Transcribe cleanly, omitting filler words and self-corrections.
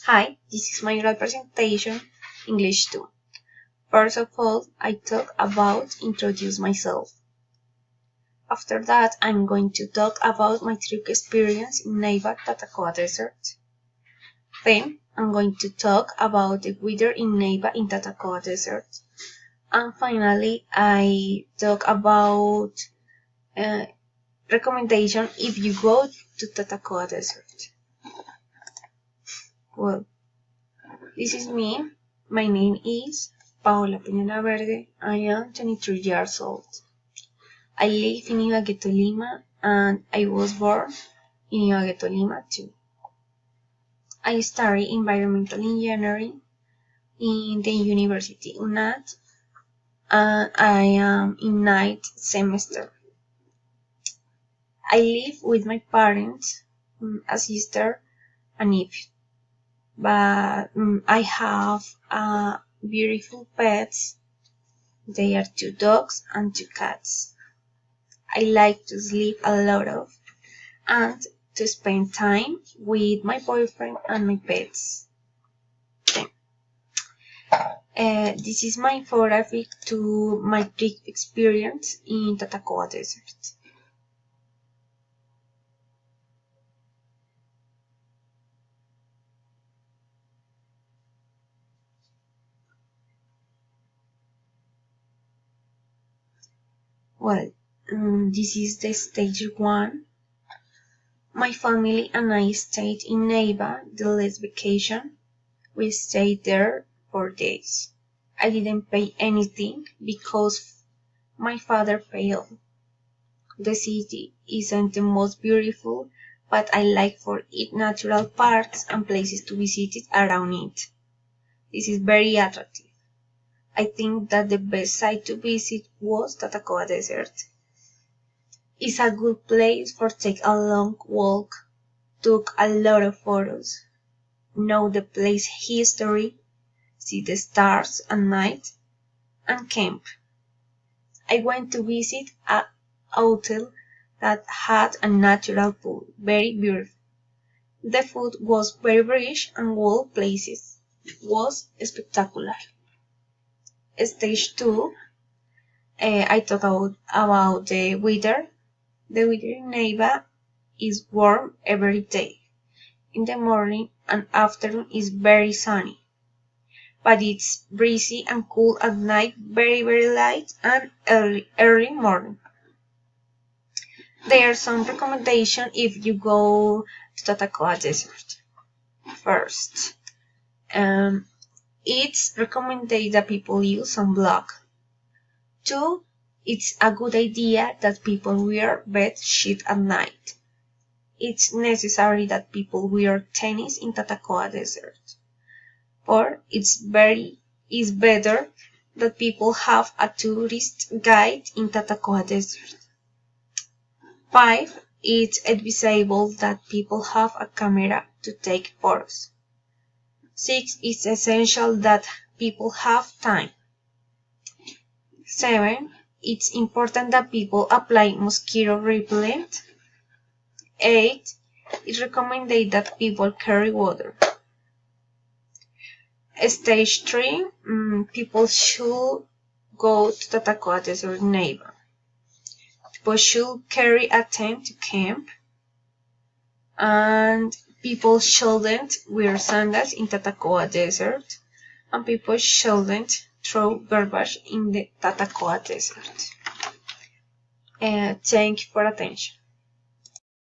Hi, this is my oral presentation, English 2. First of all, I talk about introduce myself. After that, I'm going to talk about my trip experience in Neiva Tatacoa Desert. Then, I'm going to talk about the weather in Neiva in Tatacoa Desert. And finally, I talk about recommendation if you go to Tatacoa Desert. Well, this is me. My name is Paola Peña Verde. I am 23 years old. I live in Ibagué, Tolima, and I was born in Ibagué, Tolima too. I study environmental engineering in the University UNAT, and I am in 9th semester. I live with my parents, a sister, and nephew. But I have beautiful pets. They are 2 dogs and 2 cats. I like to sleep a lot of and to spend time with my boyfriend and my pets. This is my photography to my trip experience in Tatacoa Desert. Well, this is the stage 1. My family and I stayed in Neiva the last vacation. We stayed there 4 days. I didn't pay anything because my father paid. The city isn't the most beautiful, but I like for it natural parks and places to visit around it. This is very attractive. I think that the best site to visit was Tatacoa Desert. It's a good place for take a long walk, took a lot of photos, know the place history, see the stars at night, and camp. I went to visit a hotel that had a natural pool, very beautiful. The food was very rich and all places was spectacular. Stage 2, I talk about the weather. The weather in Neiva is warm every day. In the morning and afternoon is very sunny, but it's breezy and cool at night, very light and early morning. There are some recommendations if you go to Tatacoa Desert. First, it's recommended that people use sunblock. 2, it's a good idea that people wear bed sheet at night. It's necessary that people wear tennis in Tatacoa Desert. 4, it's better that people have a tourist guide in Tatacoa Desert. 5, it's advisable that people have a camera to take photos. 6, it's essential that people have time. 7, it's important that people apply mosquito repellent. 8, it's recommended that people carry water. Stage 3, people should go to Tatacoa Desert Neiva. People should carry a tent to camp, and people shouldn't wear sandals in Tatacoa Desert, and people shouldn't throw garbage in the Tatacoa Desert. Thank you for attention.